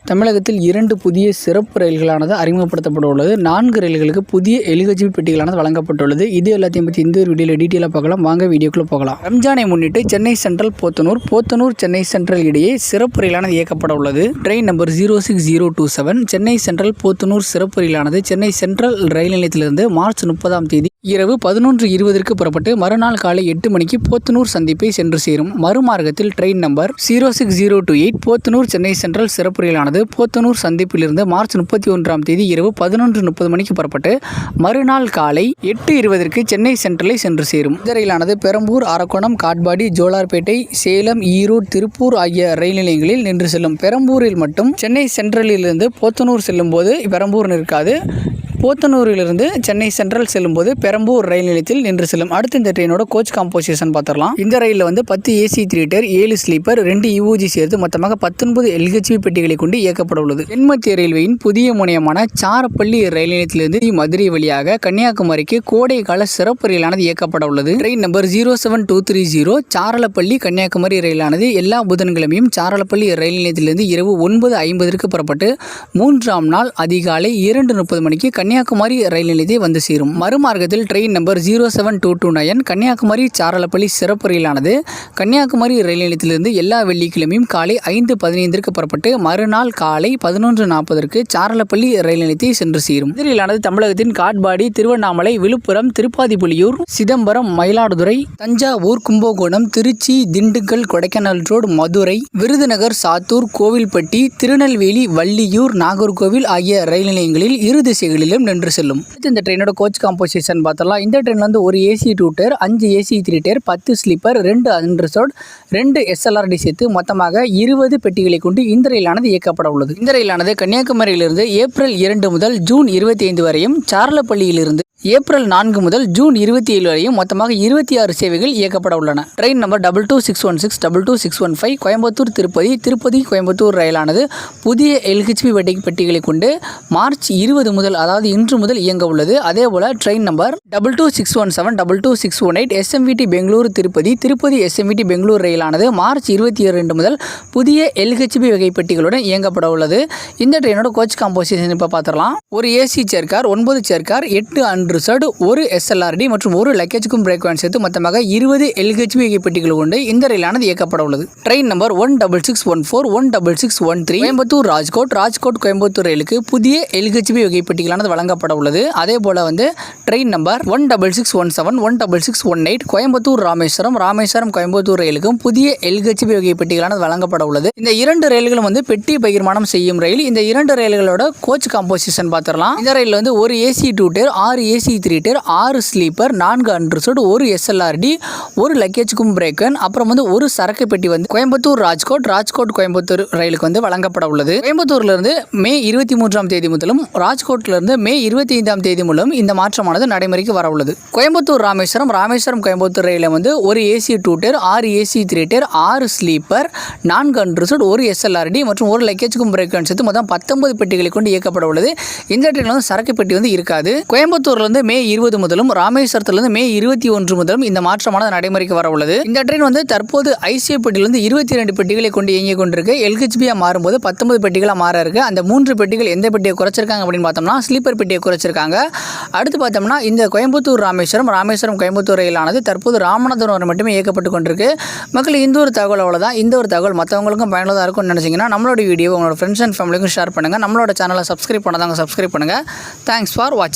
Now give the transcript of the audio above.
தமிழகத்தில் 2 புதிய சிறப்பு ரயில்களானது அறிமுகப்படுத்தப்பட உள்ளது. 4 ரயில்களுக்கு புதிய எல்ஹெச்பி பெட்டிகளானது வழங்கப்பட்டுள்ளது. இது எல்லாத்தையும் பற்றி இந்த ஒரு வீடியோவில் டீட்டெயிலாக பார்க்கலாம். வாங்க வீடியோக்குள்ளே போகலாம். ரம்ஜானை முன்னிட்டு சென்னை சென்ட்ரல் போத்தனூர் சென்னை சென்ட்ரல் இடையே சிறப்பு ரயிலானது இயக்கப்பட உள்ளது. Train number 06027 Chennai central Podanur சிறப்பு ரயிலானது சென்னை சென்ட்ரல் ரயில் நிலையத்திலிருந்து மார்ச் 30ஆம் தேதி இரவு 11:20ற்கு புறப்பட்டு மறுநாள் காலை 8 மணிக்கு போத்தனூர் சந்திப்பை சென்று சேரும். மறுமார்க்கத்தில் train number 06028 Podanur Chennai central சிறப்பு ரயிலானது போத்தனூர் சந்திப்பிலிருந்து மார்ச் 31ஆம் தேதி இரவு 11:30 மணிக்கு புறப்பட்டு மறுநாள் காலை 8:20ற்கு சென்னை சென்ட்ரலை சென்று சேரும். இந்த ரயிலானது பெரம்பூர், அரக்கோணம், காட்பாடி, ஜோலார்பேட்டை, சேலம், ஈரோடு, திருப்பூர் ஆகிய ரயில் நிலையங்களில் நின்று செல்லும். பெரம்பூரில் மட்டும் சென்னை சென்ட்ரலிலிருந்து போத்தனூர் செல்லும் போது பெரம்பூர் நிற்காது. போத்தனூரிலிருந்து சென்னை சென்ட்ரல் செல்லும்போது பெரம்பூர் ரயில் நிலையத்தில் நின்று செல்லும். அடுத்து இந்த ட்ரெயினோட கோச் காம்போசிஷன் பார்த்துடலாம். இந்த ரயிலில் 10 ஏசி 3 டயர், 7 ஸ்லீப்பர், 2 யூஓஜி சேர்த்து மொத்தமாக 19 எல்ஹெச்பி பெட்டிகளை கொண்டு இயக்கப்பட உள்ளது. தென்மத்திய ரயில்வேயின் புதிய முனையமான சாரப்பள்ளி ரயில் நிலையத்திலிருந்து மதுரை வழியாக கன்னியாகுமரிக்கு கோடை கால சிறப்பு ரயிலானது இயக்கப்பட உள்ளது. ட்ரெயின் நம்பர் 07230 சாரலப்பள்ளி கன்னியாகுமரி ரயிலானது எல்லா புதன்கிழமையும் சாரலப்பள்ளி ரயில் நிலையத்திலிருந்து இரவு 9:50ற்கு புறப்பட்டு 3ஆம் நாள் அதிகாலை 2:30 மணிக்கு கன்னியாகுமரி ரயில் நிலையத்தை வந்து சேரும். மறுமார்க்கத்தில் ட்ரெயின் நம்பர் 07229 கன்னியாகுமரி சாரலப்பள்ளி சிறப்பு ரயிலானது கன்னியாகுமரி ரயில் நிலையத்திலிருந்து எல்லா வெள்ளிக்கிழமையும் காலை 5:15ற்கு புறப்பட்டு மறுநாள் காலை 11:40ற்கு சாரலப்பள்ளி ரயில் நிலையத்தை சென்று சேரும். இந்த ரயிலானது தமிழகத்தின் காட்பாடி, திருவண்ணாமலை, விழுப்புரம், திருப்பாதிப்புலியூர், சிதம்பரம், மயிலாடுதுறை, தஞ்சாவூர், கும்பகோணம், திருச்சி, திண்டுக்கல், கொடைக்கானல் ரோடு, மதுரை, விருதுநகர், சாத்தூர், கோவில்பட்டி, திருநெல்வேலி, வள்ளியூர், நாகர்கோவில் ஆகிய ரயில் நிலையங்களில் இரு திசைகளிலும் நின்று செல்லும். இந்த ட்ரெயினோட கோச் காம்போசிஷன் பார்த்தலாம். இந்த ட்ரெயின் ஒரு AC 2 tier, 5 AC 3 tier, 10 sleeper, 2 unreserved, 2 SLRD சேர்த்து மொத்தமாக 20 பெட்டிகளை கொண்டு இந்த ரயிலானது இயக்கப்பட உள்ளது. இந்த ரயிலானது கன்னியாகுமரியிலிருந்து ஏப்ரல் 2 முதல் ஜூன் 25 வரையும், சாரலப்பள்ளியிலிருந்து ஏப்ரல் 4 முதல் ஜூன் 27 வரையும் மொத்தமாக 26 சேவைகள் இயக்கப்பட உள்ளன. ட்ரெயின் நம்பர் 22616, 22615 கோயம்புத்தூர் திருப்பதி கோயம்புத்தூர் ரயிலானது புதிய எல்ஹெச்பி பெட்டிகளை கொண்டு மார்ச் 20 முதல், அதாவது இன்று முதல் இயங்க உள்ளது. அதேபோல train number 22617, 22618 SMVT Bengaluru Tirupati SMVT Bangalore ரயிலானது மார்ச் 22 முதல் புதிய எல்ஹெச்பி வகை பெட்டிகளுடன் இயங்கப்பட உள்ளது. இந்த ட்ரெயினோட கோச் காம்போசிஷன் இப்போ பார்த்துடலாம். ஒரு ஏசி சேர்க்கார், 9 சேர்க்கார், 8 அன்ரிசர்வ்ட், 1 எஸ்எல்ஆர்டி மற்றும் 1 லக்கேஜுக்கும் பிரேக் வேன் சேர்த்து மொத்தமாக 20 எல்ஹெச்பி வகை பெட்டிகள் கொண்டு இந்த ரயிலானது இயக்கப்பட உள்ளது. ட்ரெயின் நம்பர் 16614, 16613 கோயம்புத்தூர் ராஜ்கோட் கோயம்புத்தூர் ரயிலுக்கு புதிய எல்ஹெச்பி வகை பெட்டிகளானது வழங்கப்பட உள்ளது. அதே போல ட்ரெயின் நம்பர் 16617, 16618 கோயம்புத்தூர் ராமேஸ்வரம் கோயம்புத்தூர் ரயிலுக்கும் புதிய எல்ஹெச்பி வகை பெட்டிகளானது வழங்கப்பட உள்ளது. இந்த 2 ரயில்களும் பெட்டி பகிர்மானம் செய்யும் ரயில். இந்த 2 ரயில்களோட கோச் காம்போசிஷன் பார்த்துடலாம். இந்த ரயில் ஒரு AC 2 tier, 6 AC 3 tier, 6 sleeper, 4 unreserved, 1 SLRD, 1 லக்கேஜுக்கும் பிரேக்கன், அப்புறம் ஒரு சரக்கு பெட்டி கோயம்புத்தூர் ராஜ்கோட் கோயம்புத்தூர் ரயிலுக்கு வழங்கப்பட உள்ளது. கோயம்புத்தூர்லிருந்து மே 23ஆம் தேதி முதலும், ராஜ்கோட்டிலிருந்து மே 25ஆம் தேதி முதலும் இந்த மாற்றமானது நடைமுறைக்கு வர உள்ளது. கோயம்புத்தூர் ராமேஸ்வரம் கோயம்புத்தூர் ரயிலில் ஒரு AC 2 tier, 6 AC 3 tier, 6 sleeper, 4 unreserved, 1 SLRD மற்றும் 1 லக்கேஜுக்கும் பிரேக்கன் சேர்த்து மொத்தம் 19 பெட்டிகளை கொண்டு இயக்கப்பட உள்ளது. இந்த ட்ரெயினில் சரக்கு பெட்டி இருக்காது. கோயம்புத்தூர்லேருந்து மே 20 முதலும், ராமேஸ்வரத்திலிருந்து மே 21 முதலும் இந்த மாற்றமானது நடைமுறைக்கு வர உள்ளது. இந்த ட்ரெயின் தற்போது ஐசிஐ பெட்டியிலிருந்து 22 பெட்டிகளை கொண்டு இயங்கிக் கொண்டிருக்கு. எல்ஹெச்பியா மாறும்போது 19 பெட்டிகளாக மாற இருக்கு. அந்த 3 பெட்டிகள் எந்த பெட்டியை குறைச்சிருக்காங்க அப்படின்னு பார்த்தோம்னா ஸ்லீப்பர் பெட்டியை குறைச்சிருக்காங்க. அடுத்து பார்த்தோம்னா இந்த கோயம்புத்தூர் ராமேஸ்வரம் கோயம்புத்தூர் ரயிலானது தற்போது ராமநாதபுரம் வரை மட்டுமே இயக்கப்பட்டு கொண்டிருக்கு. மக்கள் இந்த ஒரு தகவல் அவ்வளோதான். இந்த ஒரு தகவல் மற்றவங்களுக்கும் பயனுள்ளதாக இருக்கும்னு நினைச்சீங்கன்னா நம்மளோட வீடியோ உங்களோட ஃப்ரெண்ட்ஸ் அண்ட் ஃபேமிலிக்கும் ஷேர் பண்ணுங்கள். நம்மளோட சேனலை சப்ஸ்கிரைப் பண்ணாதாங்க சப்ஸ்கிரைப் பண்ணுங்கள். தேங்க்ஸ் ஃபார் வாட்சிங்.